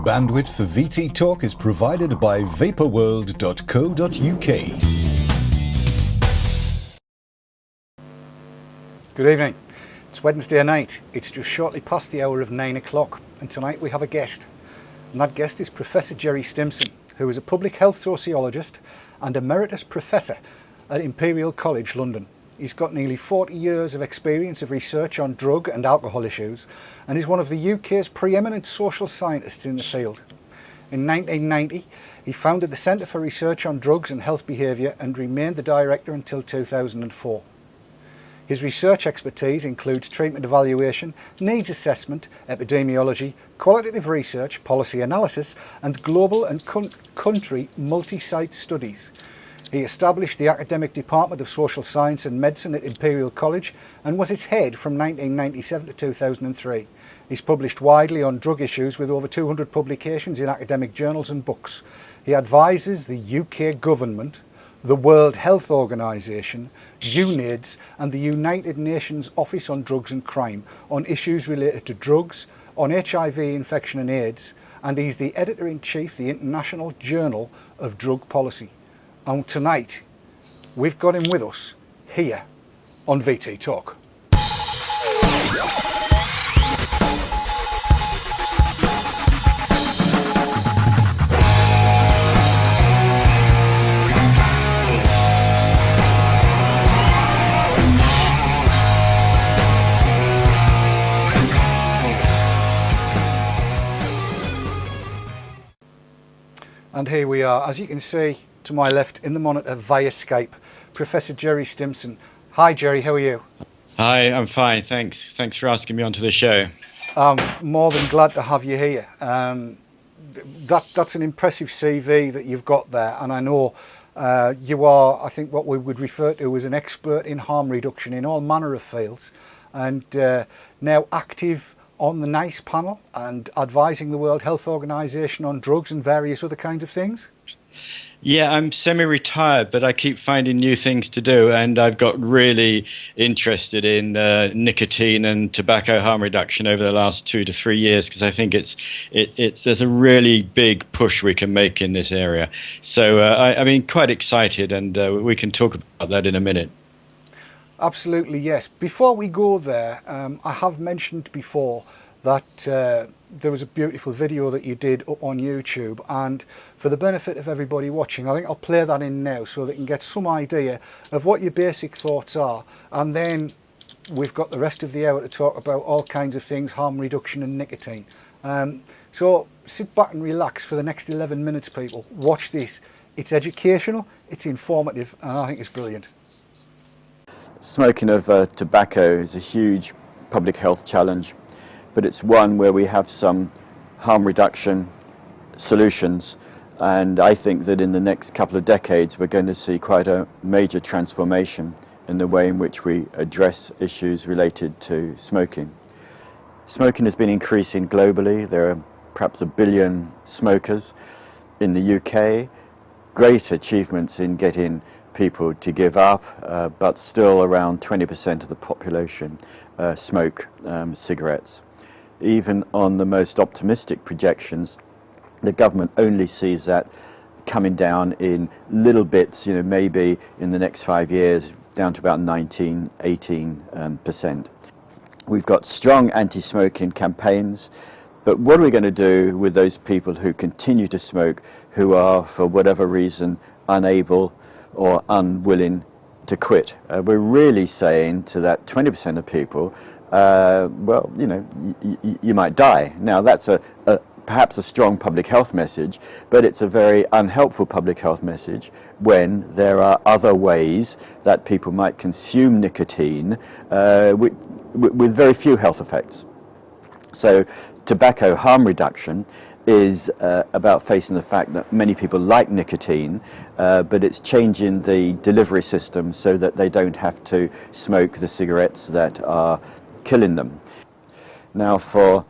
Bandwidth for VT Talk is provided by vaporworld.co.uk. Good evening. It's Wednesday night. It's just shortly past the hour of 9 o'clock, and tonight we have a guest. And that guest is Professor Gerry Stimson, who is a public health sociologist and emeritus professor at Imperial College London. He's got nearly 40 years of experience of research on drug and alcohol issues, and is one of the UK's preeminent social scientists in the field. In 1990, he founded the Centre for Research on Drugs and Health Behaviour and remained the director until 2004. His research expertise includes treatment evaluation, needs assessment, epidemiology, qualitative research, policy analysis, and global and country multi-site studies. He established the Academic Department of Social Science and Medicine at Imperial College and was its head from 1997 to 2003. He's published widely on drug issues with over 200 publications in academic journals and books. He advises the UK government, the World Health Organization, UNAIDS and the United Nations Office on Drugs and Crime on issues related to drugs, on HIV infection and AIDS, and he's the editor-in-chief of the International Journal of Drug Policy. And tonight, we've got him with us here on VT Talk. And here we are, as you can see to my left in the monitor via Skype, Professor Gerry Stimson. Hi Gerry, how are you? Hi, I'm fine, thanks. Thanks for asking me onto the show. I'm more than glad to have you here. That's an impressive CV that you've got there, and I know you are, I think, what we would refer to as an expert in harm reduction in all manner of fields, and now active on the NICE panel and advising the World Health Organization on drugs and various other kinds of things. Yeah, I'm semi-retired, but I keep finding new things to do, and I've got really interested in nicotine and tobacco harm reduction over the last 2 to 3 years, because I think there's a really big push we can make in this area. So I mean, quite excited, and we can talk about that in a minute. Absolutely, yes. Before we go there, I have mentioned before that there was a beautiful video that you did up on YouTube, and for the benefit of everybody watching, I think I'll play that in now so they can get some idea of what your basic thoughts are, and then we've got the rest of the hour to talk about all kinds of things, harm reduction and nicotine. So sit back and relax for the next 11 minutes, people. Watch this. It's educational, it's informative, and I think it's brilliant. Smoking of tobacco is a huge public health challenge, but it's one where we have some harm reduction solutions, and I think that in the next couple of decades we're going to see quite a major transformation in the way in which we address issues related to smoking. Smoking has been increasing globally. There are perhaps 1 billion smokers in the UK. Great achievements in getting people to give up, but still around 20% of the population smoke cigarettes. Even on the most optimistic projections, the government only sees that coming down in little bits, maybe in the next 5 years down to about 18%. We've got strong anti-smoking campaigns, but what are we going to do with those people who continue to smoke, who are, for whatever reason, unable or unwilling to quit? We're really saying to that 20% of people, well, you might die. Now that's perhaps a strong public health message, but it's a very unhelpful public health message when there are other ways that people might consume nicotine with very few health effects. So tobacco harm reduction is about facing the fact that many people like nicotine, but it's changing the delivery system so that they don't have to smoke the cigarettes that are killing them. Now for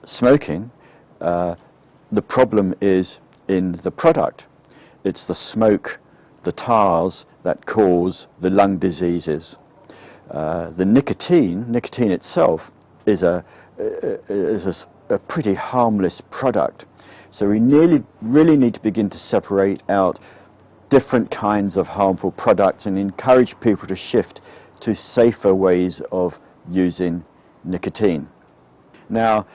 smoking, the problem is in the product. It's the smoke, the tars that cause the lung diseases. The nicotine itself is a is a pretty harmless product. So we really need to begin to separate out different kinds of harmful products and encourage people to shift to safer ways of using nicotine. Now,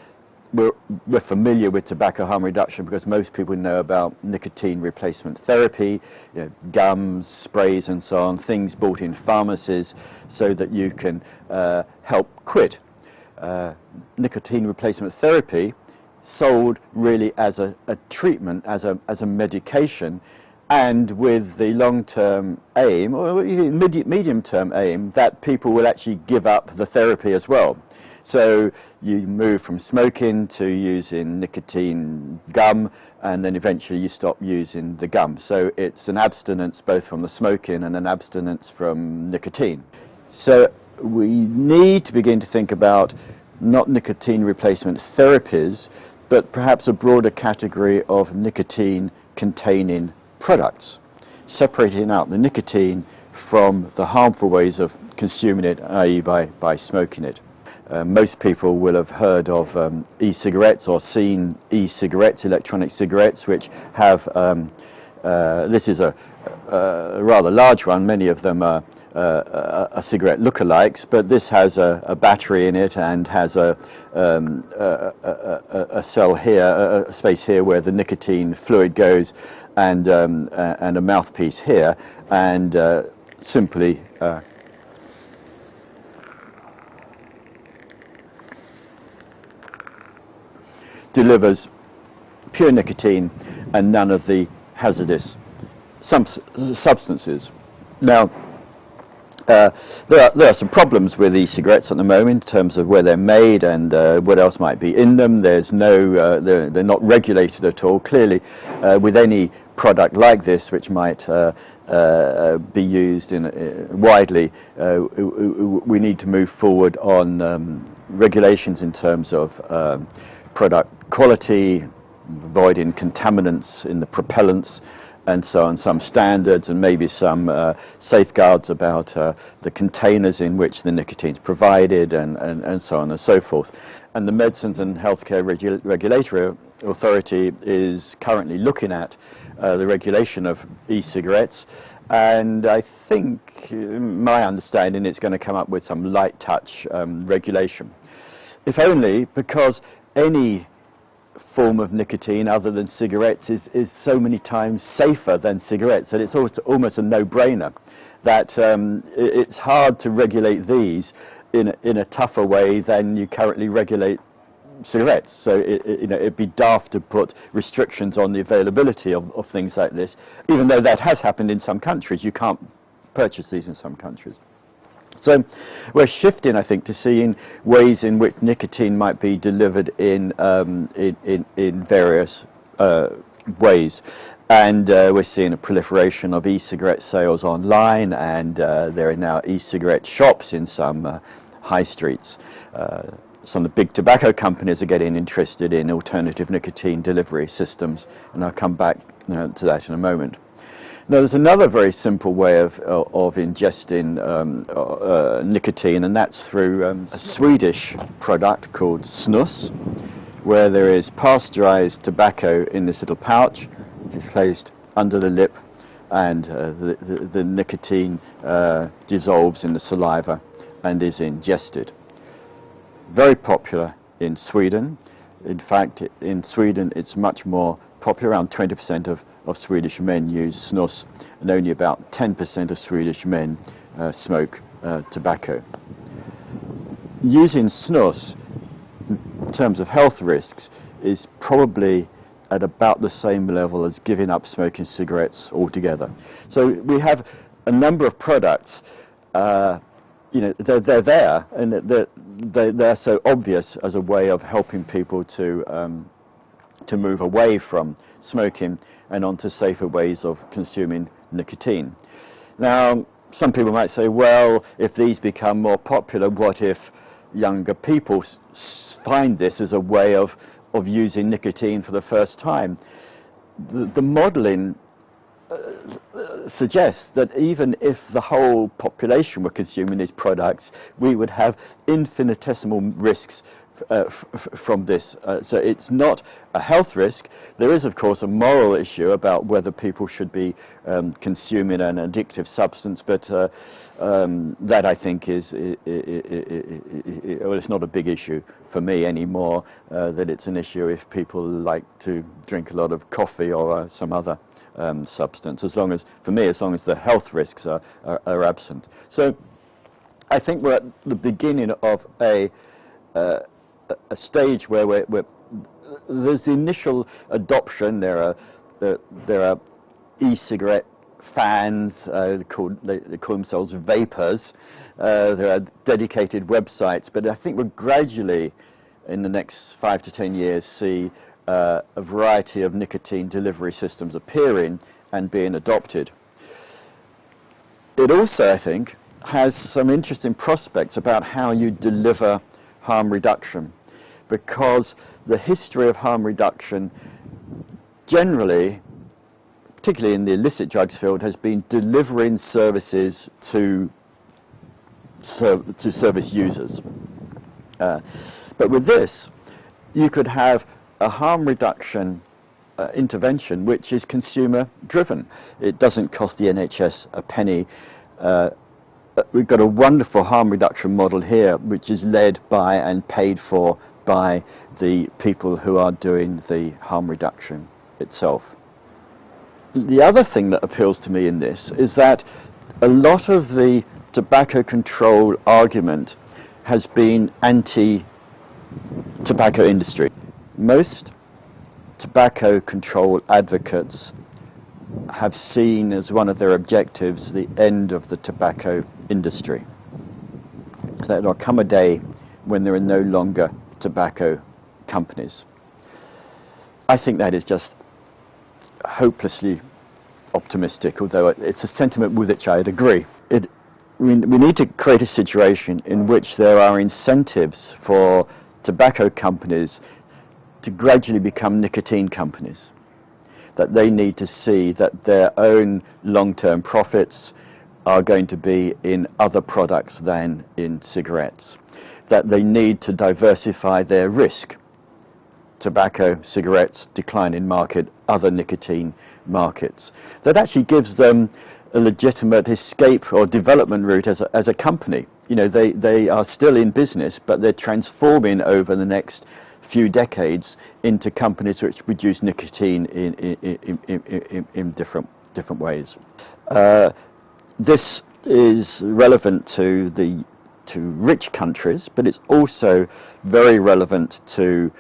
we're familiar with tobacco harm reduction because most people know about nicotine replacement therapy, you know, gums, sprays and so on, things bought in pharmacies so that you can help quit. Nicotine replacement therapy sold really as a treatment, as a medication, and with the long-term aim, or even medium-term aim, that people will actually give up the therapy as well. So you move from smoking to using nicotine gum, and then eventually you stop using the gum. So it's an abstinence both from the smoking and an abstinence from nicotine. So we need to begin to think about not nicotine replacement therapies, but perhaps a broader category of nicotine-containing products, separating out the nicotine from the harmful ways of consuming it, i.e. by smoking it. Most people will have heard of e-cigarettes or seen e-cigarettes, electronic cigarettes, which have, this is a rather large one, many of them are cigarette lookalikes, but this has a battery in it and has a cell here, a space here where the nicotine fluid goes, and a mouthpiece here, and simply delivers pure nicotine and none of the hazardous substances. Now, there are some problems with e-cigarettes at the moment in terms of where they're made and what else might be in them. There's no, they're not regulated at all. Clearly, with any product like this, which might be used widely, we need to move forward on regulations in terms of product quality, avoiding contaminants in the propellants, and so on, some standards and maybe some safeguards about the containers in which the nicotine is provided, and so on and so forth. And the Medicines and Healthcare Regulatory Authority is currently looking at the regulation of e-cigarettes, and I think, my understanding, it's going to come up with some light touch regulation. If only because any form of nicotine other than cigarettes is so many times safer than cigarettes, and it's almost a no-brainer that it's hard to regulate these in a tougher way than you currently regulate cigarettes. So it'd be daft to put restrictions on the availability of things like this, even though that has happened in some countries. You can't purchase these in some countries. So we're shifting, I think, to seeing ways in which nicotine might be delivered in various ways. And we're seeing a proliferation of e-cigarette sales online, and there are now e-cigarette shops in some high streets. Some of the big tobacco companies are getting interested in alternative nicotine delivery systems, and I'll come back to that in a moment. Now, there's another very simple way of ingesting nicotine, and that's through a Swedish product called snus, where there is pasteurized tobacco in this little pouch, which is placed under the lip, and the nicotine dissolves in the saliva and is ingested. Very popular in Sweden. In fact, in Sweden it's much more popular. Around 20% of Swedish men use snus, and only about 10% of Swedish men smoke tobacco. Using snus in terms of health risks is probably at about the same level as giving up smoking cigarettes altogether. So we have a number of products, they're there, and they're so obvious as a way of helping people to move away from smoking and onto safer ways of consuming nicotine. Now, some people might say, well, if these become more popular, what if younger people find this as a way of using nicotine for the first time? The modelling suggests that even if the whole population were consuming these products, we would have infinitesimal risks from this. So it's not a health risk. There is, of course, a moral issue about whether people should be consuming an addictive substance, but that I think is, well, it's not a big issue for me anymore, that it's an issue if people like to drink a lot of coffee or some other substance, as long as, for me, as long as the health risks are absent. So I think we're at the beginning of a stage where there's the initial adoption. There are e-cigarette fans, they call themselves vapors. There are dedicated websites, but I think we'll gradually, in the next 5 to 10 years, see a variety of nicotine delivery systems appearing and being adopted. It also, I think, has some interesting prospects about how you deliver harm reduction, because the history of harm reduction generally, particularly in the illicit drugs field, has been delivering services to service users. But with this, you could have a harm reduction intervention which is consumer driven. It doesn't cost the NHS a penny. We've got a wonderful harm reduction model here which is led by and paid for by the people who are doing the harm reduction itself. The other thing that appeals to me in this is that a lot of the tobacco control argument has been anti-tobacco industry. Most tobacco control advocates have seen as one of their objectives the end of the tobacco industry. That there'll come a day when there are no longer tobacco companies. I think that is just hopelessly optimistic, although it's a sentiment with which I'd agree. We need to create a situation in which there are incentives for tobacco companies to gradually become nicotine companies, that they need to see that their own long-term profits are going to be in other products than in cigarettes, that they need to diversify their risk. Tobacco, cigarettes, decline in market, other nicotine markets. That actually gives them a legitimate escape or development route as a company. You know, they are still in business, but they're transforming over the next few decades into companies which produce nicotine in different ways. This is relevant to rich countries, but it's also very relevant to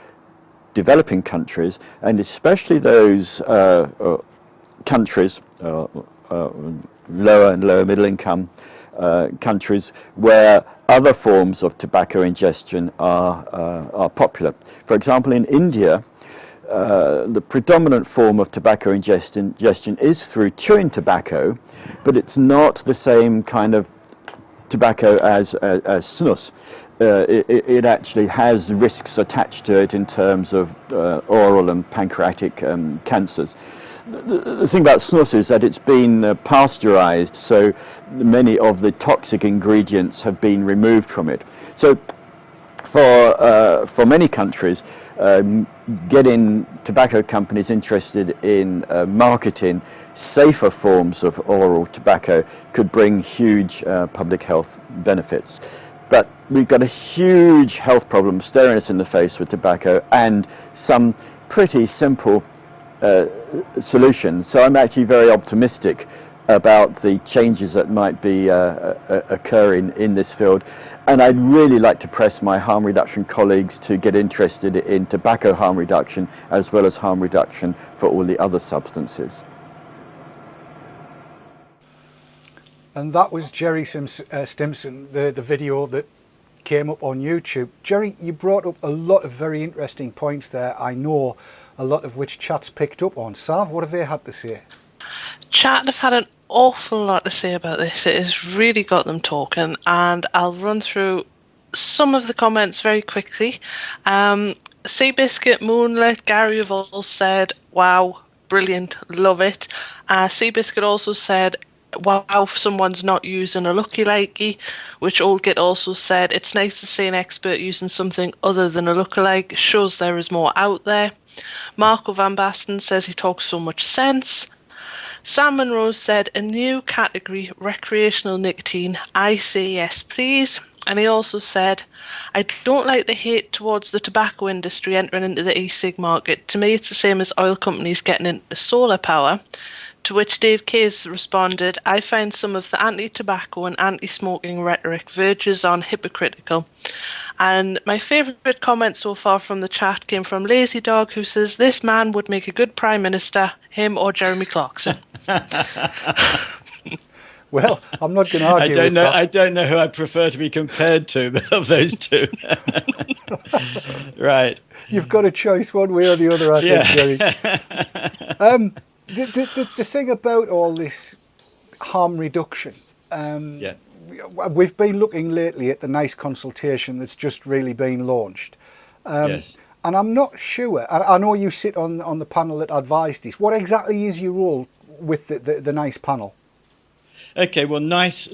developing countries, and especially those countries, lower and lower middle income countries, where other forms of tobacco ingestion are popular. For example, in India, the predominant form of tobacco ingestion is through chewing tobacco, but it's not the same kind of tobacco as snus. It actually has risks attached to it in terms of oral and pancreatic cancers. The thing about snus is that it's been pasteurized, so many of the toxic ingredients have been removed from it. So for many countries, getting tobacco companies interested in marketing safer forms of oral tobacco could bring huge public health benefits. But we've got a huge health problem staring us in the face with tobacco, and some pretty simple solutions. So I'm actually very optimistic about the changes that might be occurring in this field, and I'd really like to press my harm reduction colleagues to get interested in tobacco harm reduction as well as harm reduction for all the other substances. And that was Gerry Stimson, the video that came up on YouTube. Gerry, you brought up a lot of very interesting points there, I know, a lot of which chat's picked up on. Sav, what have they had to say? Chat have had an awful lot to say about this. It has really got them talking, and I'll run through some of the comments very quickly. Seabiscuit, Moonlit, Gary have all said, wow, brilliant, love it. Seabiscuit also said, wow, someone's not using a lucky likey, which Oldgit also said, it's nice to see an expert using something other than a lookalike, shows there is more out there. Marco Van Basten says he talks so much sense. Sam Monroe said a new category, recreational nicotine. I say yes, please. And he also said, I don't like the hate towards the tobacco industry entering into the e-cig market. To me, it's the same as oil companies getting into solar power. To which Dave Case responded, I find some of the anti-tobacco and anti-smoking rhetoric verges on hypocritical. And my favourite comment so far from the chat came from Lazy Dog, who says, this man would make a good Prime Minister, him or Jeremy Clarkson. Well, I'm not going to argue with that. I don't know who I prefer to be compared to of those two. Right. You've got a choice one way or the other, I think, Jerry. The thing about all this harm reduction, we've been looking lately at the NICE consultation that's just really been launched. Yes. And I'm not sure, I know you sit on the panel that advised this, what exactly is your role with the NICE panel? Okay, well, NICE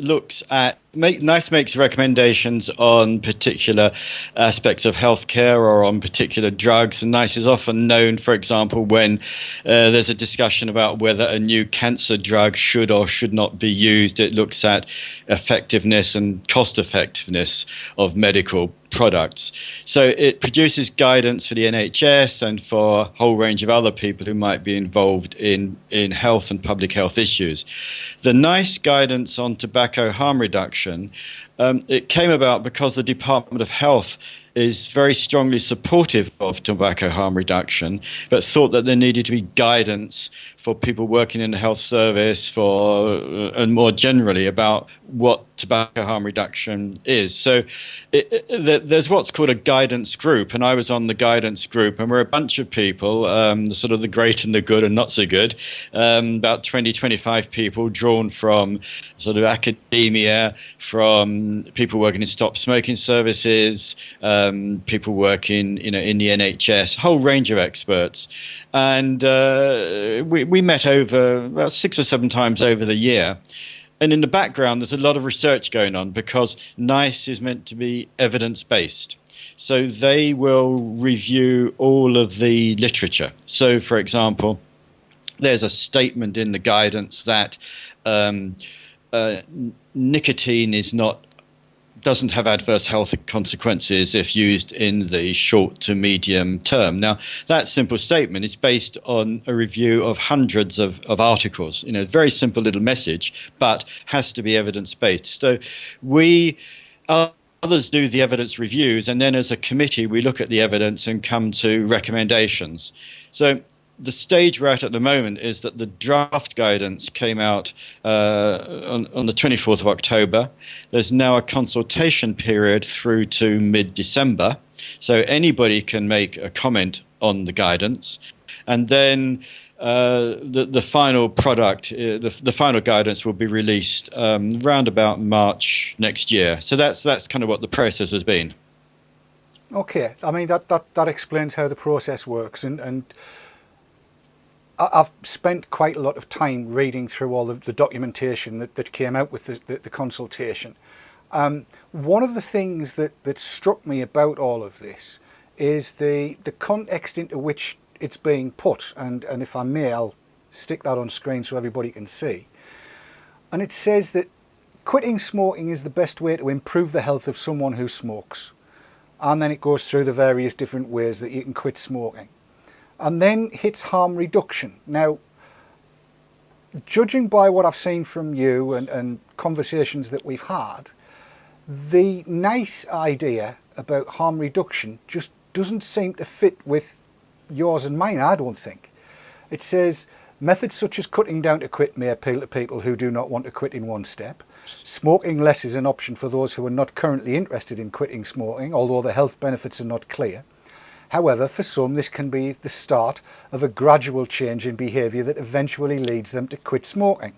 makes recommendations on particular aspects of healthcare or on particular drugs. And NICE is often known, for example, when there's a discussion about whether a new cancer drug should or should not be used. It looks at effectiveness and cost effectiveness of medical products. So it produces guidance for the NHS and for a whole range of other people who might be involved in health and public health issues. The NICE guidance on tobacco harm reduction, it came about because the Department of Health is very strongly supportive of tobacco harm reduction, but thought that there needed to be guidance for people working in the health service and more generally about what tobacco harm reduction is. So there's what's called a guidance group, and I was on the guidance group, and we're a bunch of people, sort of the great and the good and not so good, about 20, 25 people drawn from sort of academia, from people working in stop smoking services, people working in the NHS, a whole range of experts. And we met over about 6 or 7 times over the year. And in the background, there's a lot of research going on because NICE is meant to be evidence-based. So they will review all of the literature. So, for example, there's a statement in the guidance that nicotine doesn't have adverse health consequences if used in the short to medium term. Now, that simple statement is based on a review of hundreds of articles. Very simple little message, but has to be evidence-based. So others do the evidence reviews, and then as a committee, we look at the evidence and come to recommendations. So the stage we're at the moment is that the draft guidance came out on the 24th of October. There's now a consultation period through to mid-December. So anybody can make a comment on the guidance. And then the final product, the final guidance will be released around about March next year. So that's kind of what the process has been. Okay, I mean, that explains how the process works. And I've spent quite a lot of time reading through all of the documentation that came out with the consultation. One of the things that struck me about all of this is the context into which it's being put. And if I may, I'll stick that on screen so everybody can see. And it says that quitting smoking is the best way to improve the health of someone who smokes. And then it goes through the various different ways that you can quit smoking. And then hits harm reduction. Now, judging by what I've seen from you and conversations that we've had, the NICE idea about harm reduction just doesn't seem to fit with yours and mine, I don't think. It says, methods such as cutting down to quit may appeal to people who do not want to quit in one step. Smoking less is an option for those who are not currently interested in quitting smoking, although the health benefits are not clear. However, for some, this can be the start of a gradual change in behaviour that eventually leads them to quit smoking.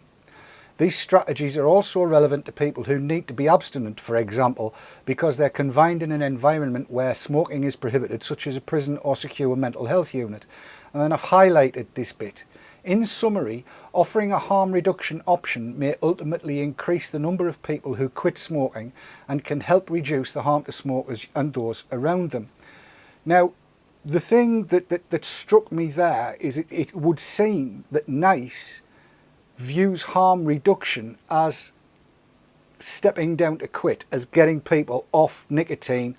These strategies are also relevant to people who need to be abstinent, for example, because they're confined in an environment where smoking is prohibited, such as a prison or secure mental health unit. And then I've highlighted this bit. In summary, offering a harm reduction option may ultimately increase the number of people who quit smoking and can help reduce the harm to smokers and those around them. Now, the thing that struck me there is it would seem that NICE views harm reduction as stepping down to quit, as getting people off nicotine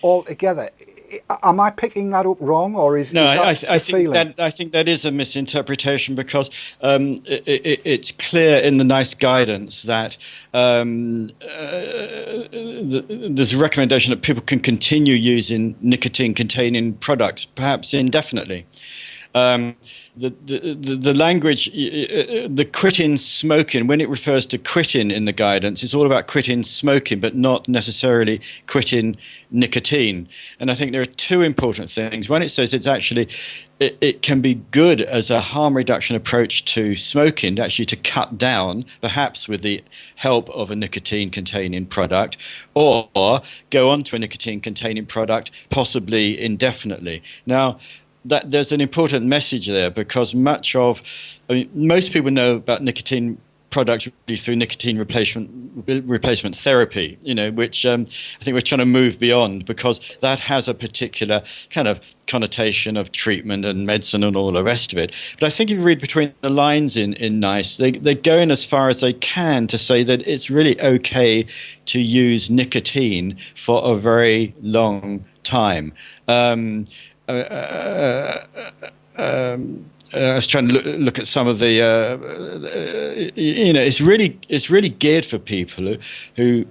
altogether. Am I picking that up wrong, or is that the feeling? I think that is a misinterpretation, because it's clear in the NICE guidance that there's a recommendation that people can continue using nicotine-containing products, perhaps indefinitely. The language, the quitting smoking, when it refers to quitting in the guidance, it's all about quitting smoking, but not necessarily quitting nicotine. And I think there are two important things. One, it says it can be good as a harm reduction approach to smoking, actually to cut down, perhaps with the help of a nicotine-containing product, or go on to a nicotine-containing product, possibly indefinitely. Now, that there's an important message there, because most people know about nicotine products really through nicotine replacement therapy, which I think we're trying to move beyond, because that has a particular kind of connotation of treatment and medicine and all the rest of it. But I think if you read between the lines in NICE, they're going as far as they can to say that it's really okay to use nicotine for a very long time. I was trying to look at some of the, it's really geared for people who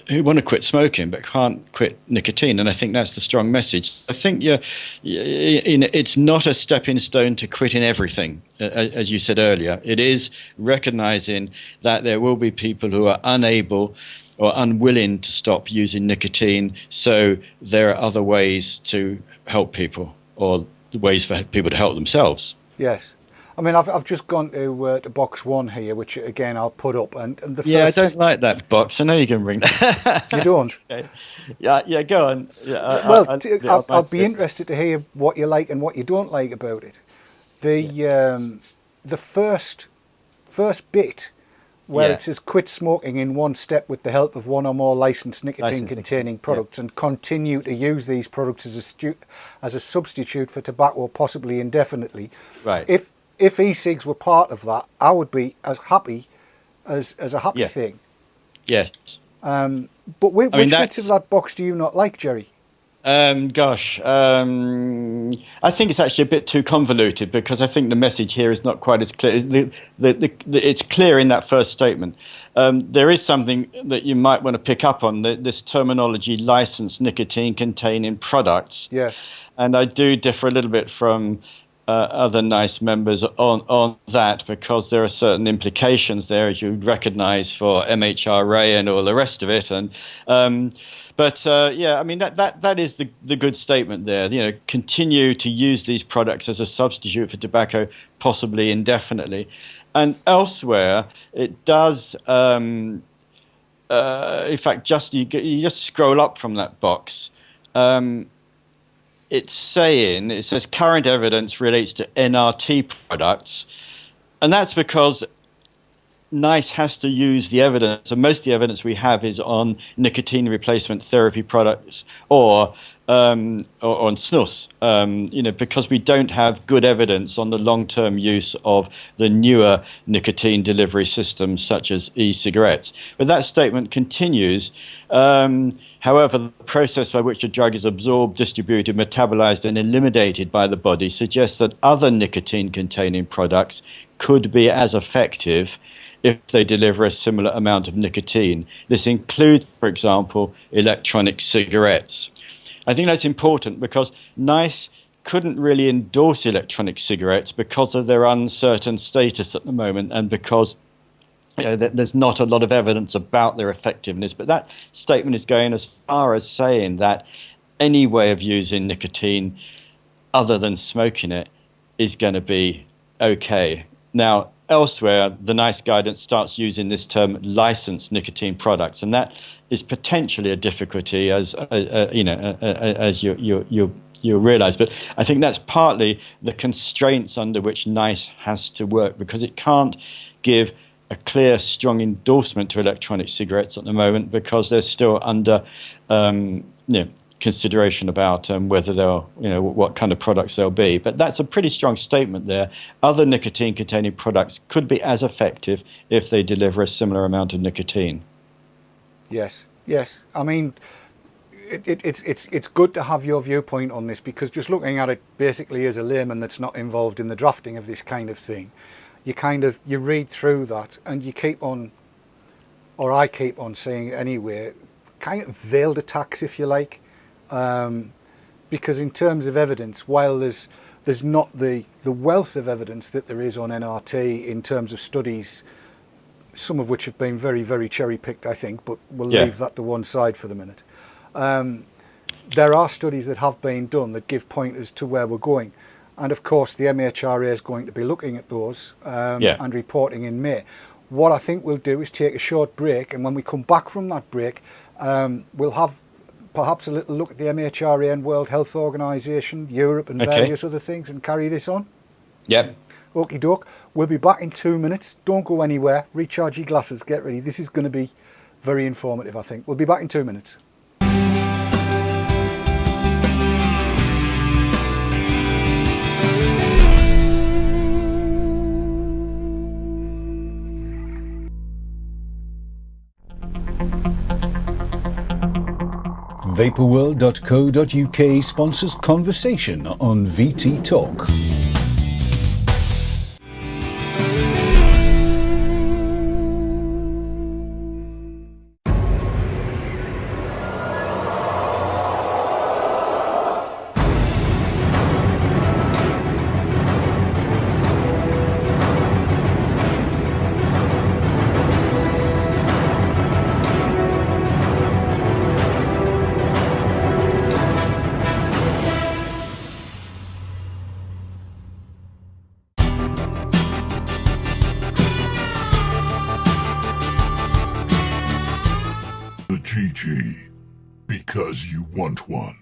want to quit smoking but can't quit nicotine, and I think that's the strong message. I think it's not a stepping stone to quitting everything, as you said earlier. It is recognizing that there will be people who are unable or unwilling to stop using nicotine, so there are other ways to help people, or ways for people to help themselves. Yes. I mean, I've just gone to box 1 here, which again I'll put up, and the first... Yeah, I don't like that box. I know you can bring that. You don't? Okay. Yeah, go on. Yeah, I'll be interested to hear what you like and what you don't like about it. The first bit, where it says quit smoking in one step with the help of one or more licensed nicotine-containing products, and continue to use these products as a substitute for tobacco, possibly indefinitely. Right. If e-cigs were part of that, I would be as happy as a happy thing. Yes. But which bits of that box do you not like, Gerry? I think it's actually a bit too convoluted, because I think the message here is not quite as clear. It's clear in that first statement. There is something that you might want to pick up on, this terminology, licensed nicotine-containing products. Yes. And I do differ a little bit from other NICE members on that, because there are certain implications there, as you recognise, for MHRA and all the rest of it. And I mean, that is the good statement there. Continue to use these products as a substitute for tobacco, possibly indefinitely. And elsewhere, it does. In fact, you just scroll up from that box. It says current evidence relates to NRT products, and that's because NICE has to use the evidence, and most of the evidence we have is on nicotine replacement therapy products or on snus, because we don't have good evidence on the long-term use of the newer nicotine delivery systems such as e-cigarettes. But that statement continues. However, the process by which a drug is absorbed, distributed, metabolized, and eliminated by the body suggests that other nicotine-containing products could be as effective if they deliver a similar amount of nicotine. This includes, for example, electronic cigarettes. I think that's important, because NICE couldn't really endorse electronic cigarettes because of their uncertain status at the moment, and because there's not a lot of evidence about their effectiveness. But that statement is going as far as saying that any way of using nicotine other than smoking it is going to be okay. Now, elsewhere, the NICE guidance starts using this term licensed nicotine products, and that is potentially a difficulty, as you you'll realise. But I think that's partly the constraints under which NICE has to work, because it can't give a clear, strong endorsement to electronic cigarettes at the moment, because they're still under consideration about whether they'll, what kind of products they'll be. But that's a pretty strong statement there. Other nicotine-containing products could be as effective if they deliver a similar amount of nicotine. Yes. I mean, it's good to have your viewpoint on this, because just looking at it basically as a layman that's not involved in the drafting of this kind of thing, you read through that and you keep on, or I keep on saying it anyway, kind of veiled attacks, if you like. Because in terms of evidence, while there's not the wealth of evidence that there is on NRT in terms of studies, some of which have been very, very cherry-picked, I think, but we'll leave that to one side for the minute. There are studies that have been done that give pointers to where we're going. And of course, the MHRA is going to be looking at those and reporting in May. What I think we'll do is take a short break, and when we come back from that break, we'll have perhaps a little look at the MHRA and World Health Organization, Europe and various other things, and carry this on. Yep. Okie doke. We'll be back in 2 minutes. Don't go anywhere. Recharge your glasses. Get ready. This is going to be very informative, I think. We'll be back in 2 minutes. Vaporworld.co.uk sponsors conversation on VT Talk. GG, because you want one.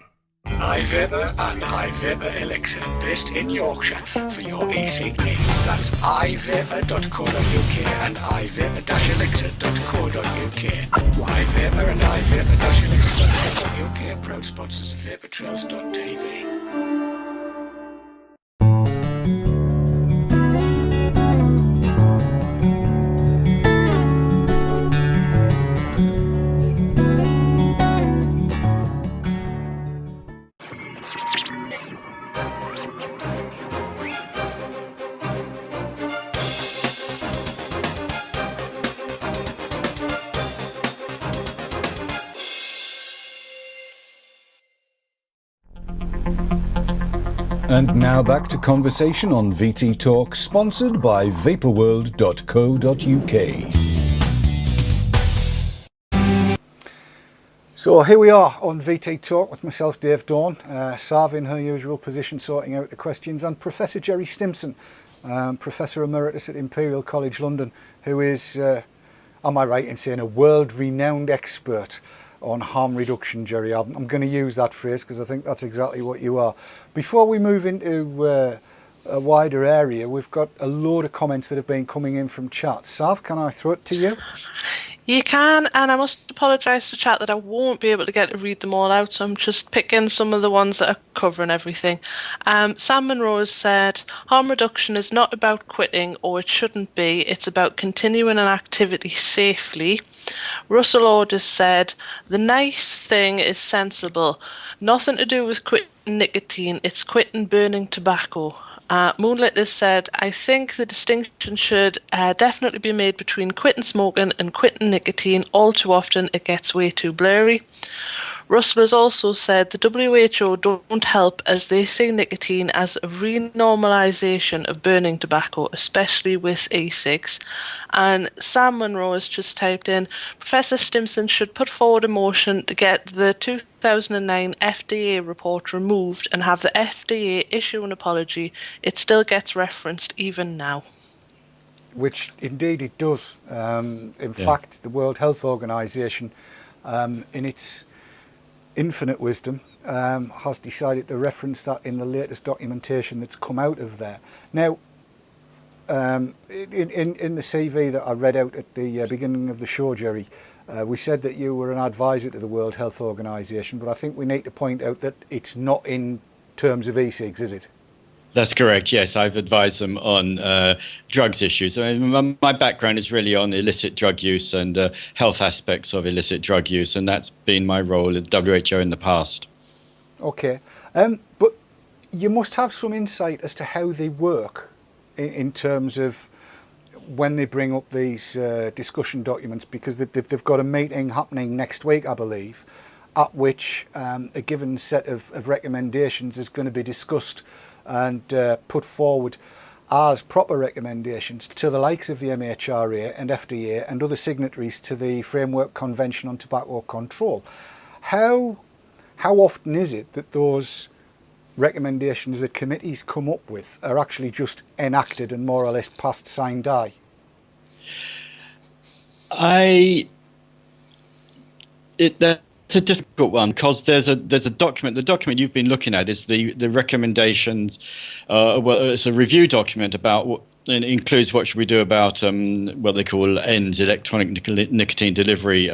iVapor and iVapor Elixir, based in Yorkshire, for your e-cig needs. That's ivapor.co.uk and ivapor-elixir.co.uk. iVapor and ivapor-elixir.co.uk, proud sponsors of vaportrails.tv. And now back to conversation on VT Talk, sponsored by vaporworld.co.uk. So here we are on VT Talk with myself, Dave Dawn, Sav in her usual position sorting out the questions, and Professor Gerry Stimson, Professor Emeritus at Imperial College London, who is, am I right in saying, a world-renowned expert on harm reduction, Gerry. I'm going to use that phrase because I think that's exactly what you are. Before we move into a wider area, we've got a load of comments that have been coming in from chat. Sav, can I throw it to you? You can, and I must apologise to chat that I won't be able to get to read them all out, so I'm just picking some of the ones that are covering everything. Sam Monroe has said, harm reduction is not about quitting, or it shouldn't be, it's about continuing an activity safely. Russell Orders said, the nice thing is sensible, nothing to do with quitting nicotine, it's quitting burning tobacco. Moonlit has said, I think the distinction should definitely be made between quitting smoking and quitting nicotine. All too often it gets way too blurry. Russell has also said the WHO don't help as they see nicotine as a renormalisation of burning tobacco, especially with e-cigs. And Sam Monroe has just typed in, Professor Stimson should put forward a motion to get the 2009 FDA report removed and have the FDA issue an apology. It still gets referenced even now. Which indeed it does. In fact, the World Health Organization, in its infinite wisdom, has decided to reference that in the latest documentation that's come out of there. Now, in the CV that I read out at the beginning of the show, Gerry, we said that you were an advisor to the World Health Organization, but I think we need to point out that it's not in terms of e-cigs, is it? That's correct. Yes, I've advised them on drugs issues. I mean, my background is really on illicit drug use and health aspects of illicit drug use, and that's been my role at WHO in the past. Okay, but you must have some insight as to how they work in terms of when they bring up these discussion documents, because they've got a meeting happening next week, I believe, at which a given set of recommendations is going to be discussed and put forward as proper recommendations to the likes of the MHRA and FDA and other signatories to the Framework Convention on Tobacco Control. How often is it that those recommendations that committees come up with are actually just enacted and more or less passed sine die? That's a difficult one, because there's a document. The document you've been looking at is the recommendations. Well, it's a review document about what, and it includes what should we do about what they call ENDS, electronic nicotine delivery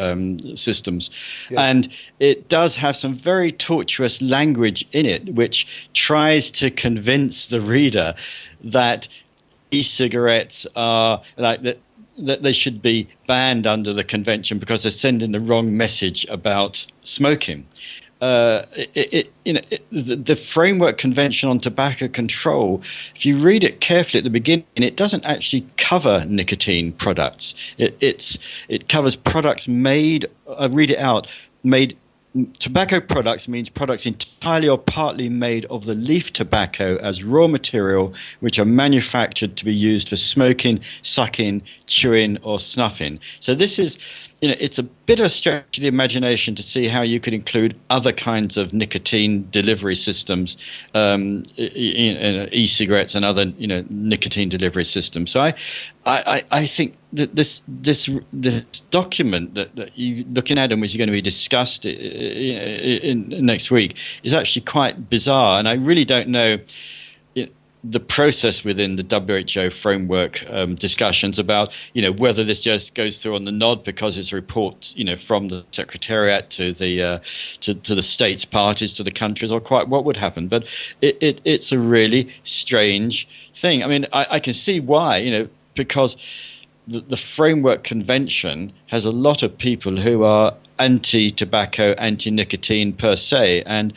systems. Yes. And it does have some very tortuous language in it, which tries to convince the reader that e-cigarettes are like that they should be banned under the convention because they're sending the wrong message about smoking. The Framework Convention on Tobacco Control, if you read it carefully at the beginning, it doesn't actually cover nicotine products. It covers products made, read it out, made. Tobacco products means products entirely or partly made of the leaf tobacco as raw material, which are manufactured to be used for smoking, sucking, chewing, or snuffing. So this is, it's a bit of a stretch of the imagination to see how you could include other kinds of nicotine delivery systems, e-cigarettes and other, nicotine delivery systems. So I think that this document that you're looking at and which is going to be discussed in next week is actually quite bizarre, and I really don't know the process within the WHO framework discussions about whether this just goes through on the nod because it's reports from the Secretariat to the states parties to the countries, or quite what would happen. But it's a really strange thing. I mean, I can see why, because the Framework Convention has a lot of people who are anti-tobacco, anti-nicotine per se, and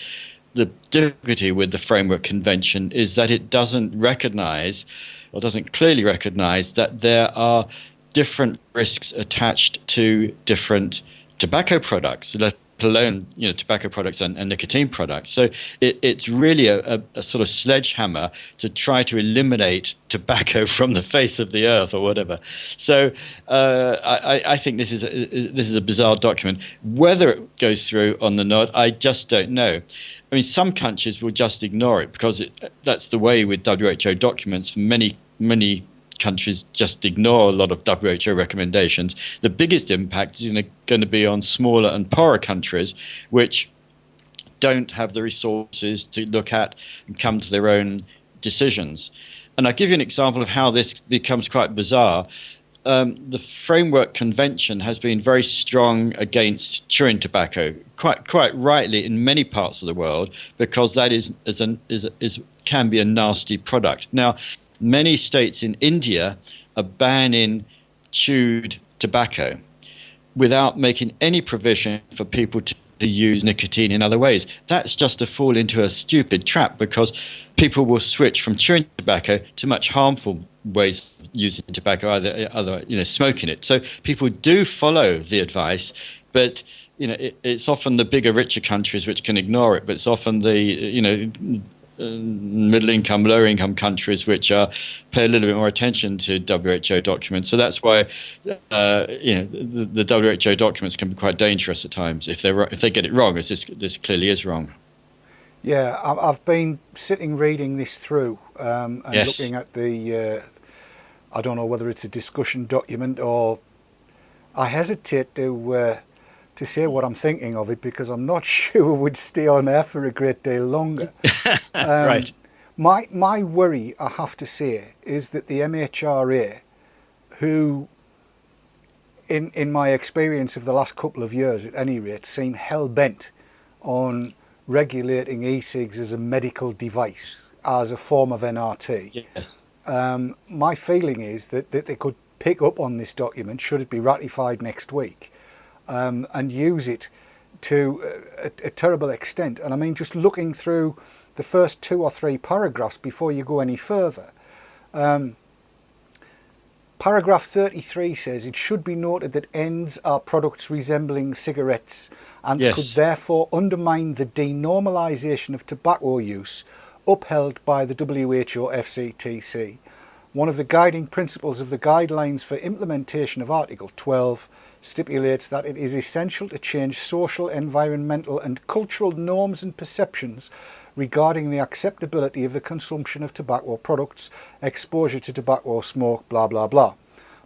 the difficulty with the Framework Convention is that it doesn't recognize, or doesn't clearly recognize, that there are different risks attached to different tobacco products, let alone tobacco products and nicotine products. So it's really a sort of sledgehammer to try to eliminate tobacco from the face of the earth or whatever. So I think this is a bizarre document. Whether it goes through on the nod, I just don't know. I mean, some countries will just ignore it because that's the way with WHO documents. Many countries just ignore a lot of WHO recommendations. The biggest impact is going to be on smaller and poorer countries, which don't have the resources to look at and come to their own decisions. And I'll give you an example of how this becomes quite bizarre. The Framework Convention has been very strong against chewing tobacco, quite rightly in many parts of the world, because that can be a nasty product. Now, many states in India are banning chewed tobacco without making any provision for people to use nicotine in other ways. That's just to fall into a stupid trap, because people will switch from chewing tobacco to much harmful ways of using tobacco, either smoking it. So people do follow the advice, but it's often the bigger, richer countries which can ignore it. But it's often the middle income, lower income countries which pay a little bit more attention to WHO documents. So that's why the WHO documents can be quite dangerous at times if they get it wrong, as this clearly is wrong. Yeah, I've been sitting reading this through and yes. looking at the I don't know whether it's a discussion document, or I hesitate to to say what I'm thinking of it, because I'm not sure it would stay on there for a great deal longer. Right. My worry, I have to say, is that the MHRA, who, in my experience of the last couple of years at any rate, seem hell-bent on regulating e-cigs as a medical device, as a form of NRT. Yes. My feeling is that they could pick up on this document, should it be ratified next week, and use it to a terrible extent. And I mean, just looking through the first 2 or 3 paragraphs before you go any further. Paragraph 33 says, it should be noted that ends are products resembling cigarettes and Yes. could therefore undermine the denormalisation of tobacco use upheld by the WHO FCTC. One of the guiding principles of the guidelines for implementation of Article 12 stipulates that it is essential to change social, environmental and cultural norms and perceptions regarding the acceptability of the consumption of tobacco products, exposure to tobacco smoke, blah blah blah.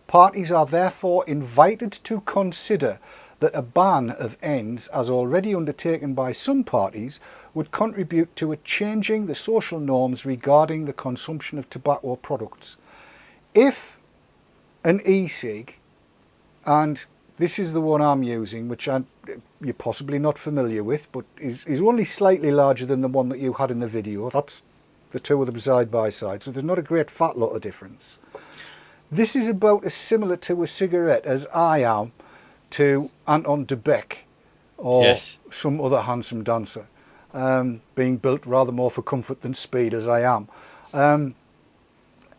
Parties are therefore invited to consider that a ban of ends, as already undertaken by some parties, would contribute to changing the social norms regarding the consumption of tobacco products. If an e-cig, and this is the one I'm using, which you're possibly not familiar with, but is only slightly larger than the one that you had in the video. That's the two of them side by side, so there's not a great fat lot of difference. This is about as similar to a cigarette as I am to Anton de Beck or Yes. some other handsome dancer, being built rather more for comfort than speed as I am.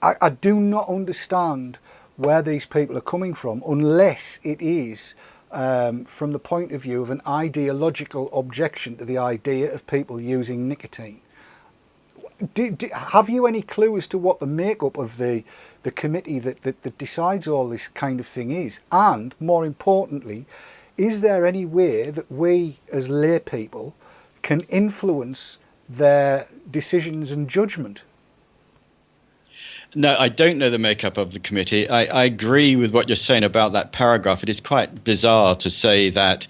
I do not understand where these people are coming from, unless it is from the point of view of an ideological objection to the idea of people using nicotine. Have you any clue as to what the makeup of the committee that decides all this kind of thing is? And more importantly, is there any way that we as lay people can influence their decisions and judgment? No, I don't know the makeup of the committee. I agree with what you're saying about that paragraph. It is quite bizarre to say that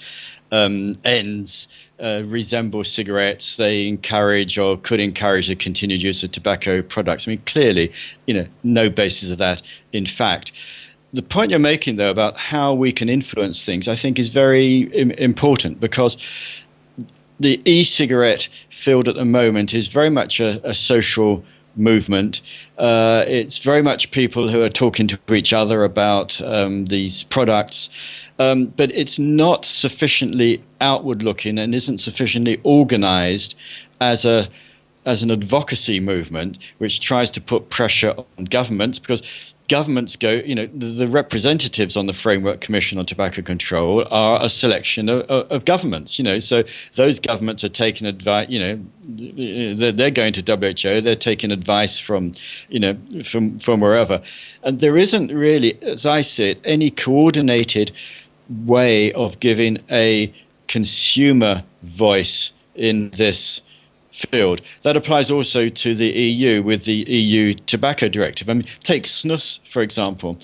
ends resemble cigarettes. They encourage or could encourage the continued use of tobacco products. I mean, clearly, no basis of that in fact. The point you're making, though, about how we can influence things, I think is very important, because the e-cigarette field at the moment is very much a social movement. It's very much people who are talking to each other about these products, but it's not sufficiently outward looking and isn't sufficiently organized as an advocacy movement which tries to put pressure on governments, because governments go, the representatives on the Framework Commission on Tobacco Control are a selection of governments, so those governments are taking advice, they're going to WHO, they're taking advice from wherever. And there isn't really, as I see it, any coordinated way of giving a consumer voice in this field. That applies also to the EU with the EU Tobacco Directive. I mean, take snus, for example.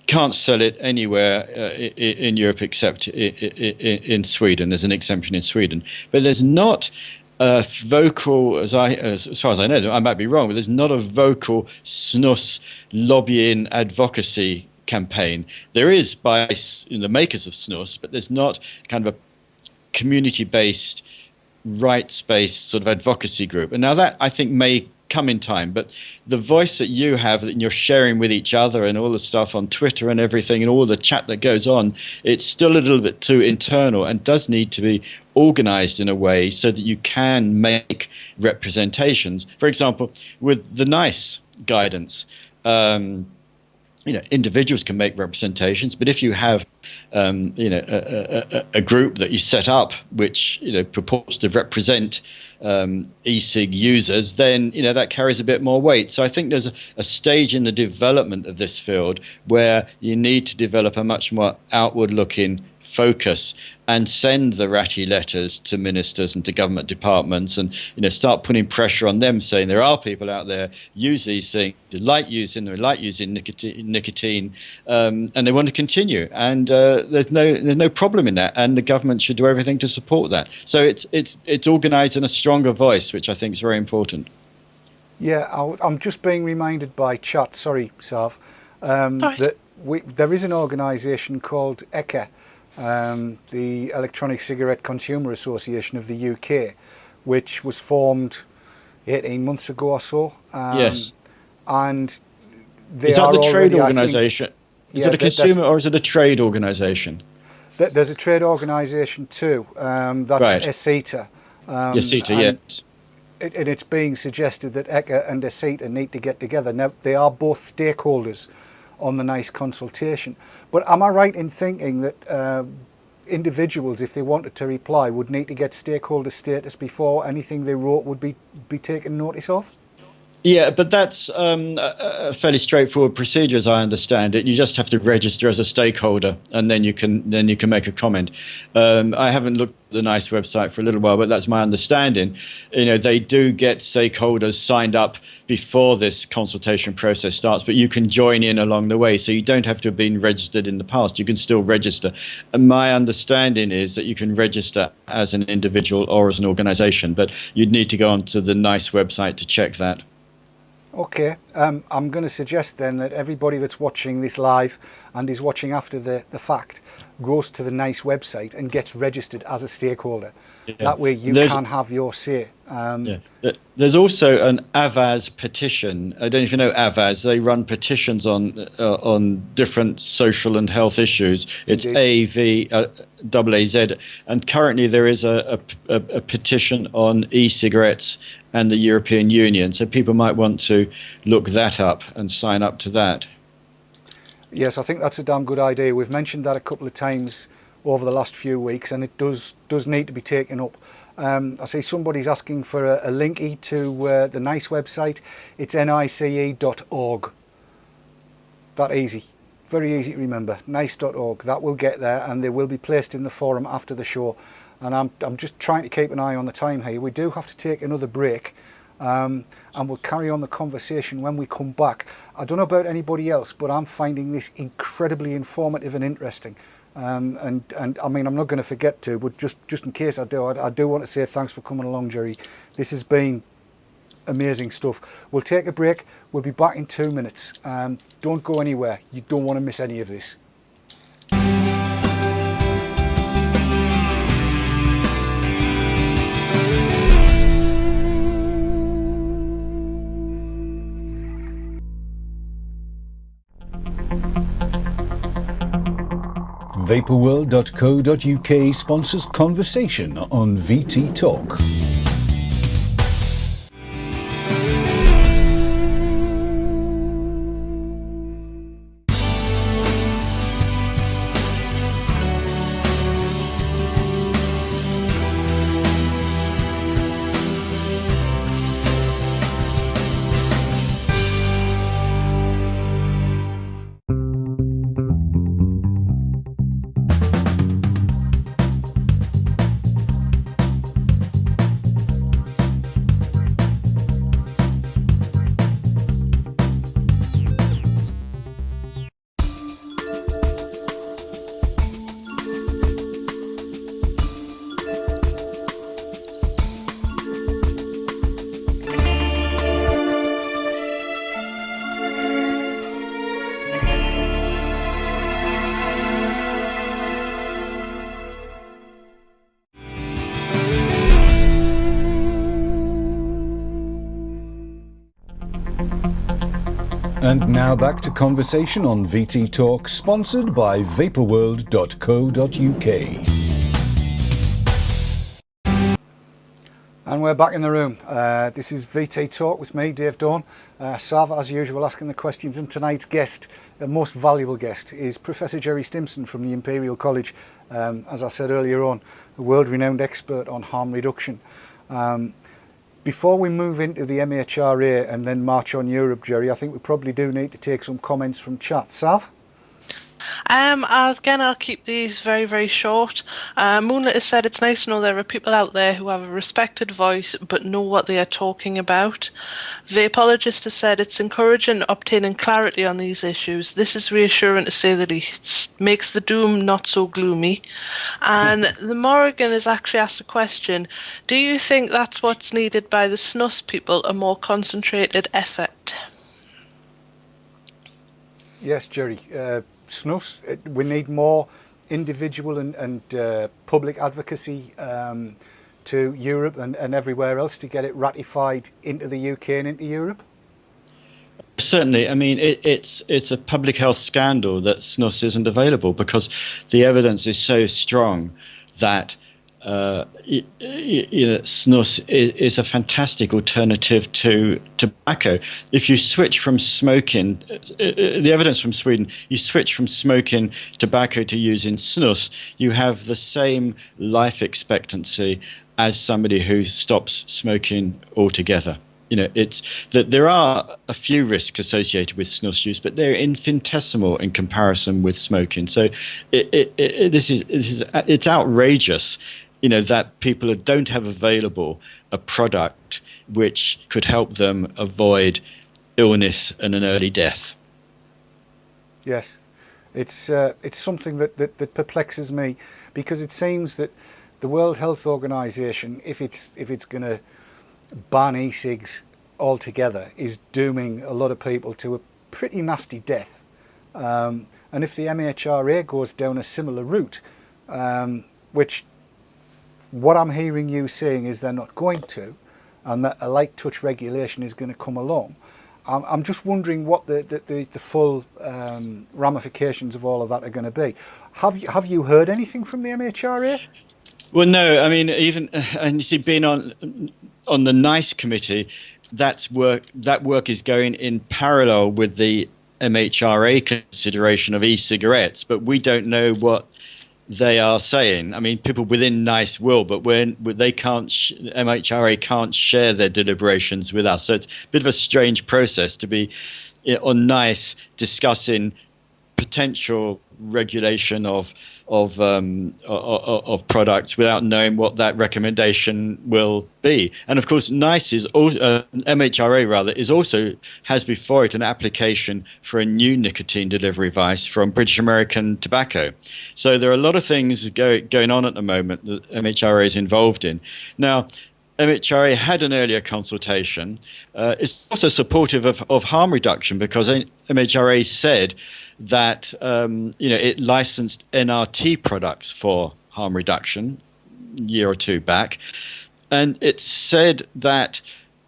Can't sell it anywhere in Europe except in Sweden. There's an exemption in Sweden. But there's not a vocal, as far as I know, I might be wrong, but there's not a vocal snus lobbying advocacy campaign. There is by the makers of snus, but there's not kind of a community-based, rights-based sort of advocacy group. And now that, I think, may come in time, but the voice that you have, that you're sharing with each other and all the stuff on Twitter and everything and all the chat that goes on, it's still a little bit too internal and does need to be organized in a way so that you can make representations. For example, with the NICE guidance, individuals can make representations, but if you have, a group that you set up which purports to represent e-cig users, then that carries a bit more weight. So I think there's a stage in the development of this field where you need to develop a much more outward-looking focus and send the ratty letters to ministers and to government departments, and start putting pressure on them, saying there are people out there use these things, they like using nicotine, and they want to continue. And there's no problem in that, and the government should do everything to support that. So it's organised in a stronger voice, which I think is very important. Yeah, I'm just being reminded by chat, sorry, Sav, that there is an organisation called ECA, the Electronic Cigarette Consumer Association of the UK, which was formed 18 months ago or so. Yes. And they is that are the trade already, organisation? Is it a consumer or is it a trade organisation? There's a trade organisation too. That's right. e-cig. e-cig, yes. And it's being suggested that ECA and e-cig need to get together. Now, they are both stakeholders on the NICE consultation. But am I right in thinking that individuals, if they wanted to reply, would need to get stakeholder status before anything they wrote would be taken notice of? Yeah, but that's a fairly straightforward procedure, as I understand it. You just have to register as a stakeholder, and then you can make a comment. I haven't looked at the NICE website for a little while, but that's my understanding. They do get stakeholders signed up before this consultation process starts, but you can join in along the way. So you don't have to have been registered in the past. You can still register. And my understanding is that you can register as an individual or as an organisation, but you'd need to go onto the NICE website to check that. Okay, I'm going to suggest then that everybody that's watching this live and is watching after the fact goes to the NICE website and gets registered as a stakeholder. Yeah. That way you can have your say. There's also an Avaz petition. I don't know if you know Avaz. They run petitions on different social and health issues. It's AVAZ. And currently there is a petition on e-cigarettes and the European Union. So people might want to look that up and sign up to that. Yes, I think that's a damn good idea. We've mentioned that a couple of times over the last few weeks, and it does need to be taken up. I see somebody's asking for a linky to the NICE website. It's nice.org. That easy. Very easy to remember. nice.org. That will get there, and they will be placed in the forum after the show. And I'm just trying to keep an eye on the time here. We do have to take another break, and we'll carry on the conversation when we come back. I don't know about anybody else, but I'm finding this incredibly informative and interesting. And I mean, I'm not going to forget to, but just in case I do want to say thanks for coming along, Gerry. This has been amazing stuff. We'll take a break. We'll be back in 2 minutes. Don't go anywhere. You don't want to miss any of this. Vaporworld.co.uk sponsors conversation on VT Talk. And now back to conversation on VT Talk, sponsored by vaporworld.co.uk. And we're back in the room. This is VT Talk with me, Dave Dawn. Sav, as usual, asking the questions. And tonight's guest, the most valuable guest, is Professor Gerry Stimson from the Imperial College. As I said earlier on, a world-renowned expert on harm reduction. Before we move into the MHRA and then march on Europe, Gerry, I think we probably do need to take some comments from chat. Sav? Again, I'll keep these very, very short. Moonlit has said it's nice to know there are people out there who have a respected voice but know what they are talking about. The apologist has said it's encouraging obtaining clarity on these issues. This is reassuring to say the least. Makes the doom not so gloomy. And the Morrigan has actually asked a question. Do you think that's what's needed by the SNUS people, a more concentrated effort? Yes, Jerry. SNUS, we need more individual and public advocacy to Europe and everywhere else to get it ratified into the UK and into Europe. Certainly, I mean it's a public health scandal that SNUS isn't available because the evidence is so strong that SNUS is a fantastic alternative to tobacco. If you switch from smoking, the evidence from Sweden, you switch from smoking tobacco to using SNUS, you have the same life expectancy as somebody who stops smoking altogether. It's that there are a few risks associated with snus use, but they're infinitesimal in comparison with smoking. So it's outrageous, that people don't have available a product which could help them avoid illness and an early death. Yes, it's something that perplexes me, because it seems that the World Health Organization, if it's going to ban e-cigs altogether, is dooming a lot of people to a pretty nasty death. And if the MHRA goes down a similar route, which what I'm hearing you saying is they're not going to, and that a light touch regulation is going to come along, I'm just wondering what the full ramifications of all of that are going to be. Have you heard anything from the MHRA? Well, no. I mean, and you see, being on the NICE committee, that work is going in parallel with the MHRA consideration of e-cigarettes, but we don't know what they are saying. I mean, people within NICE will, but when they can't, MHRA can't share their deliberations with us. So it's a bit of a strange process to be on NICE discussing potential regulation of products without knowing what that recommendation will be. And of course, NICE is MHRA rather has before it an application for a new nicotine delivery device from British American Tobacco. So there are a lot of things going on at the moment that MHRA is involved in. Now, MHRA had an earlier consultation. It's also supportive of harm reduction, because MHRA said that it licensed NRT products for harm reduction a year or two back, and it said that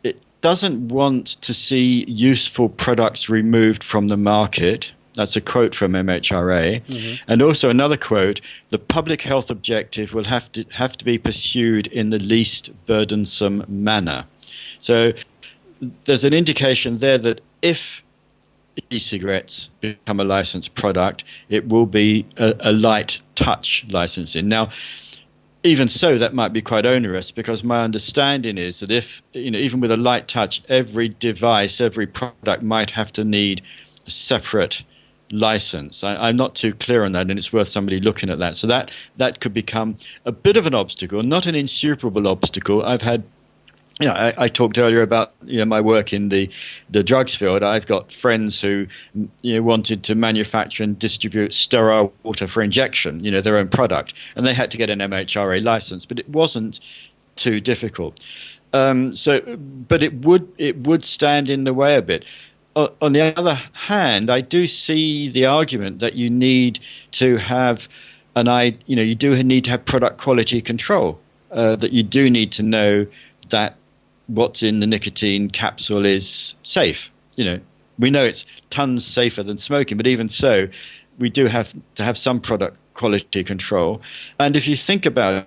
it doesn't want to see useful products removed from the market. That's a quote from MHRA. Mm-hmm. And also another quote: the public health objective will have to be pursued in the least burdensome manner. So there's an indication there that if e-cigarettes become a licensed product, it will be a light touch licensing. Now, even so, that might be quite onerous, because my understanding is that if, even with a light touch, every device, every product might have to need a separate license. I'm not too clear on that, and it's worth somebody looking at that. So that could become a bit of an obstacle, not an insuperable obstacle. I've had I talked earlier about my work in the drugs field. I've got friends who wanted to manufacture and distribute sterile water for injection, their own product, and they had to get an MHRA license, but it wasn't too difficult. But it would stand in the way a bit. On the other hand, I do see the argument that you need to have you do need to have product quality control. That you do need to know that what's in the nicotine capsule is safe. We know it's tons safer than smoking, but even so, we do have to have some product quality control. And if you think about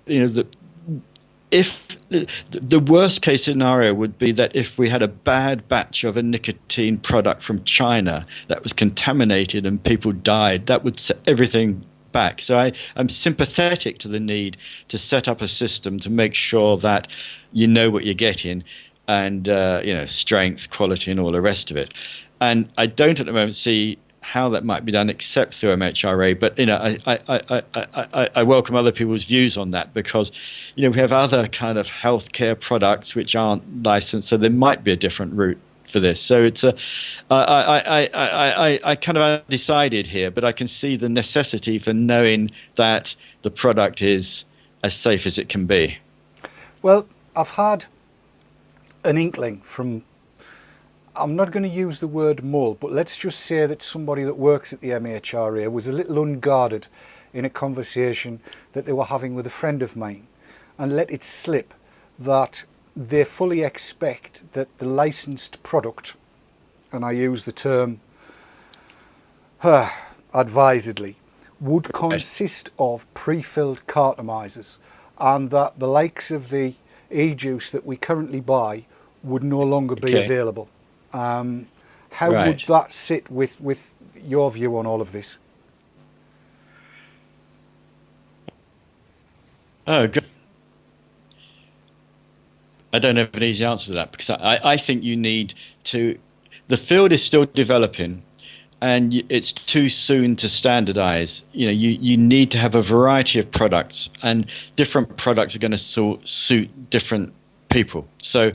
if the worst case scenario would be that if we had a bad batch of a nicotine product from China that was contaminated and people died, that would set everything back. So I'm sympathetic to the need to set up a system to make sure that you know what you're getting, and strength, quality, and all the rest of it. And I don't at the moment see how that might be done except through MHRA. But I welcome other people's views on that, because we have other kind of healthcare products which aren't licensed, so there might be a different route for this. So it's I kind of undecided here, but I can see the necessity for knowing that the product is as safe as it can be. Well, I've had an inkling from, I'm not going to use the word mull, but let's just say that somebody that works at the MHRA was a little unguarded in a conversation that they were having with a friend of mine, and let it slip that they fully expect that the licensed product, and I use the term advisedly, would consist of pre-filled cartomizers, and that the likes of the e-juice that we currently buy would no longer be available. How would that sit with your view on all of this? Oh, good. I don't have an easy answer to that, because I think you need to. The field is still developing, and it's too soon to standardize. You need to have a variety of products, and different products are going to suit different people. So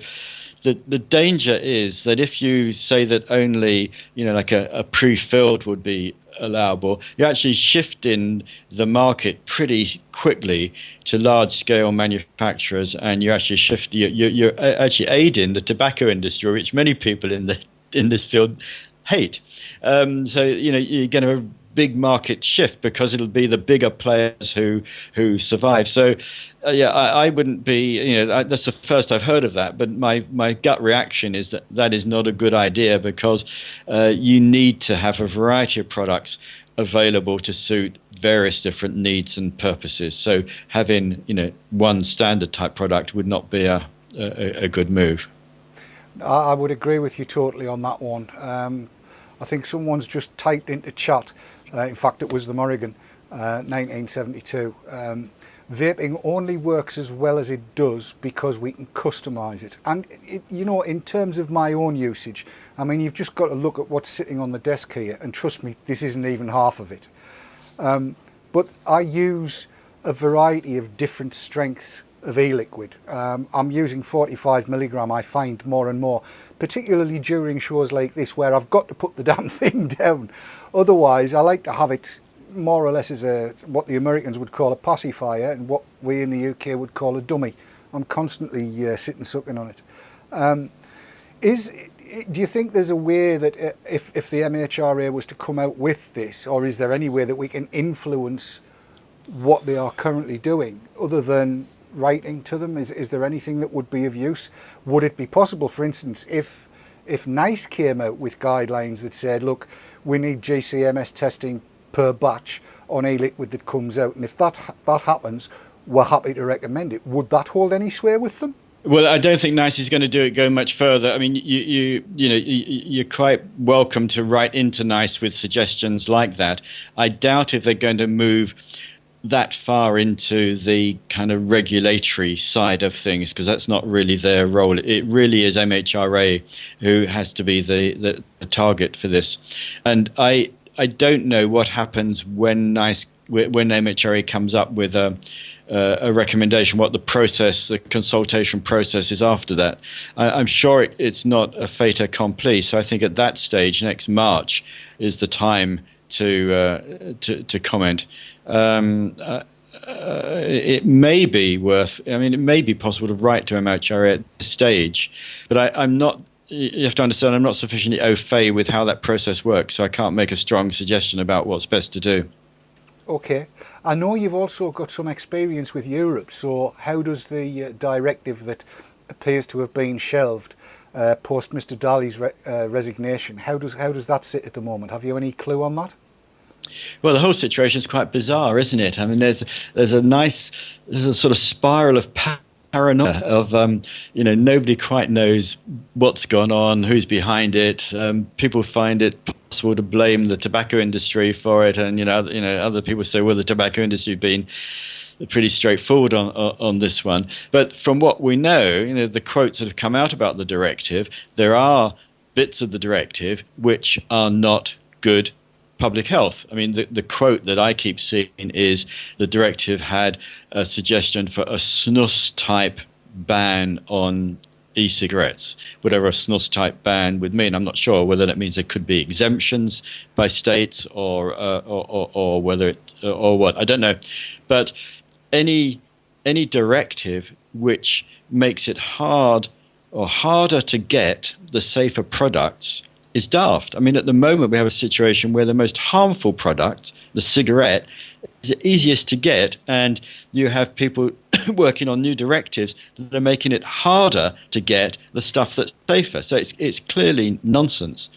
the danger is that if you say that only like a pre-filled would be allowable, you're actually shifting the market pretty quickly to large-scale manufacturers, and you're actually aiding the tobacco industry, which many people in this field hate. So you're going to have a big market shift, because it'll be the bigger players who survive. So I wouldn't be, that's the first I've heard of that, but my gut reaction is that is not a good idea, because you need to have a variety of products available to suit various different needs and purposes. So having one standard type product would not be a good move. I would agree with you totally on that one. I think someone's just typed into chat, in fact it was the Morrigan, 1972, vaping only works as well as it does because we can customize it. And in terms of my own usage, I mean, you've just got to look at what's sitting on the desk here, and trust me, this isn't even half of it. But I use a variety of different strengths of e-liquid. I'm using 45 milligram, I find, more and more, particularly during shows like this, where I've got to put the damn thing down. Otherwise, I like to have it more or less as what the Americans would call a pacifier, and what we in the UK would call a dummy. I'm constantly sitting sucking on it. Do you think there's a way that if the MHRA was to come out with this, or is there any way that we can influence what they are currently doing other than writing to them? Is there anything that would be of use? Would it be possible, for instance, if NICE came out with guidelines that said, look, we need GCMS testing per batch on e-liquid that comes out, and if that happens, we're happy to recommend it, would that hold any sway with them? Well, I don't think NICE is going to go much further. I mean, you're quite welcome to write into NICE with suggestions like that. I doubt if they're going to move that far into the kind of regulatory side of things, because that's not really their role. It really is MHRA who has to be the target for this. And I don't know what happens when MHRA comes up with a recommendation, what the consultation process is after that. I'm sure it's not a fait accompli. So I think at that stage, next March, is the time to comment. It may be it may be possible to write to MHRA at this stage, but I'm not. You have to understand, I'm not sufficiently au fait with how that process works, so I can't make a strong suggestion about what's best to do. Okay. I know you've also got some experience with Europe, so how does the directive that appears to have been shelved post Mr. Daly's resignation, how does that sit at the moment? Have you any clue on that? Well, the whole situation is quite bizarre, isn't it? I mean, there's a sort of spiral of paranoia of nobody quite knows what's gone on, who's behind it. People find it possible to blame the tobacco industry for it, and other people say, well, the tobacco industry has been pretty straightforward on this one. But from what we know, the quotes that have come out about the directive, there are bits of the directive which are not good public health. I mean, the quote that I keep seeing is the directive had a suggestion for a snus-type ban on e-cigarettes, whatever a snus-type ban would mean. I'm not sure whether that means there could be exemptions by states or whether it or what. I don't know, but any directive which makes it hard or harder to get the safer products is daft. I mean, at the moment we have a situation where the most harmful product, the cigarette, is the easiest to get, and you have people working on new directives that are making it harder to get the stuff that's safer. So it's clearly nonsense.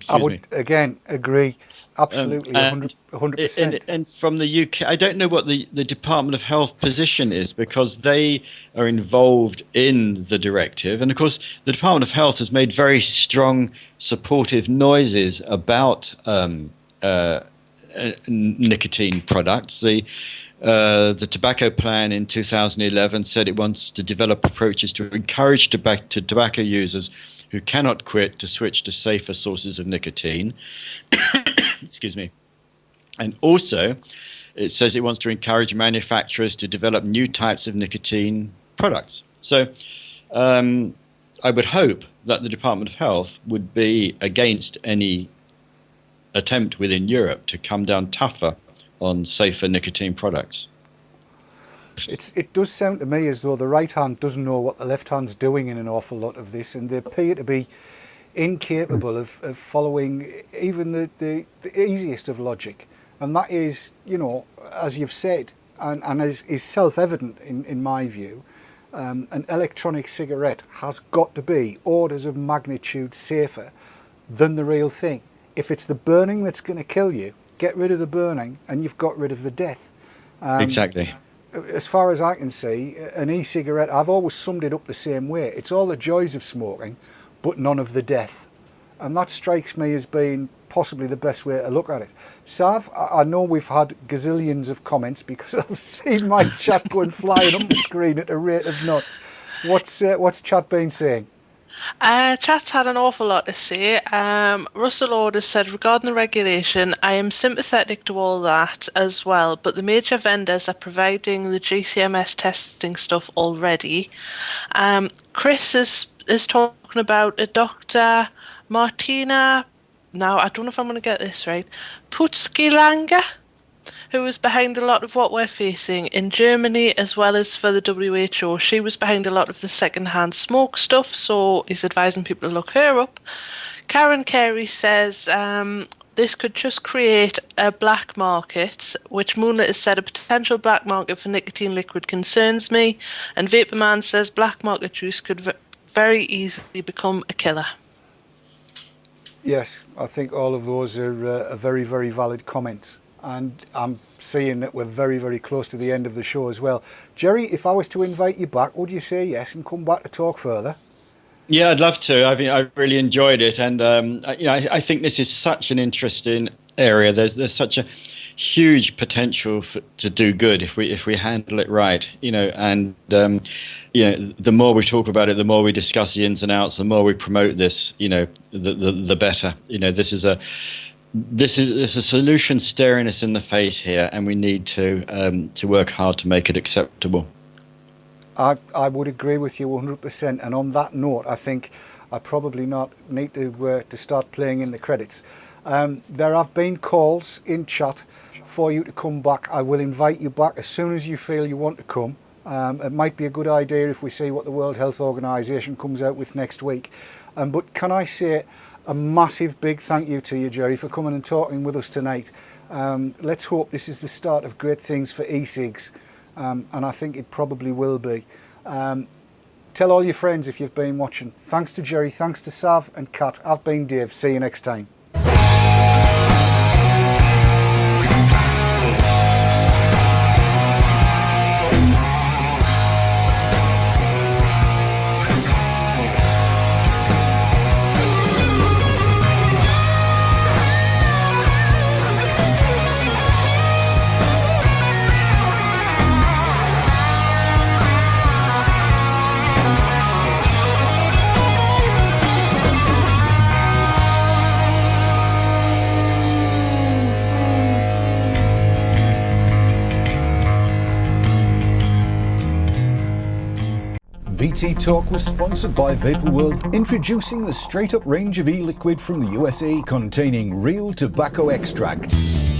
I would again agree. Absolutely, 100%. And from the UK, I don't know what the Department of Health position is, because they are involved in the directive. And of course, the Department of Health has made very strong supportive noises about nicotine products. The tobacco plan in 2011 said it wants to develop approaches to encourage tobacco users who cannot quit to switch to safer sources of nicotine. Excuse me. And also, it says it wants to encourage manufacturers to develop new types of nicotine products. So I would hope that the Department of Health would be against any attempt within Europe to come down tougher on safer nicotine products. It does sound to me as though the right hand doesn't know what the left hand's doing in an awful lot of this, and they appear to be incapable of following even the easiest of logic. And that is, you know, as you've said, and as is self-evident in my view, an electronic cigarette has got to be orders of magnitude safer than the real thing. If it's the burning that's going to kill you, get rid of the burning and you've got rid of the death. Exactly. As far as I can see, an e-cigarette, I've always summed it up the same way. It's all the joys of smoking, but none of the death. And that strikes me as being possibly the best way to look at it. Sav, I know we've had gazillions of comments because I've seen my chat going flying up the screen at a rate of knots. What's chat been saying? Chat's had an awful lot to say. Russell Orders said, regarding the regulation, I am sympathetic to all that as well, but the major vendors are providing the GCMS testing stuff already. Chris is talking about a Dr. Martina, now I don't know if I'm going to get this right, Putskilanga, who was behind a lot of what we're facing in Germany as well as for the WHO. She was behind a lot of the second-hand smoke stuff, so he's advising people to look her up. Karen Carey says this could just create a black market, which Moonlit has said a potential black market for nicotine liquid concerns me. And Vaporman says black market juice could very easily become a killer. Yes, I think all of those are very, very valid comments. And I'm seeing that we're very, very close to the end of the show as well. Gerry, if I was to invite you back, would you say yes and come back to talk further? Yeah, I'd love to. I really enjoyed it, and I think this is such an interesting area. There's such a huge potential to do good if we handle it right. And the more we talk about it, the more we discuss the ins and outs, the more we promote this. The better. This is a solution staring us in the face here, and we need to work hard to make it acceptable. I would agree with you 100%. And on that note, I think I probably not need to start playing in the credits. There have been calls in chat for you to come back. I will invite you back as soon as you feel you want to come. It might be a good idea if we see what the World Health Organization comes out with next week. But can I say a massive big thank you to you, Gerry, for coming and talking with us tonight. Let's hope this is the start of great things for e-cigs, and I think it probably will be. Tell all your friends if you've been watching. Thanks to Gerry, thanks to Sav and Kat. I've been Dave. See you next time. VT Talk was sponsored by Vaporworld, introducing the straight-up range of e-liquid from the USA containing real tobacco extracts.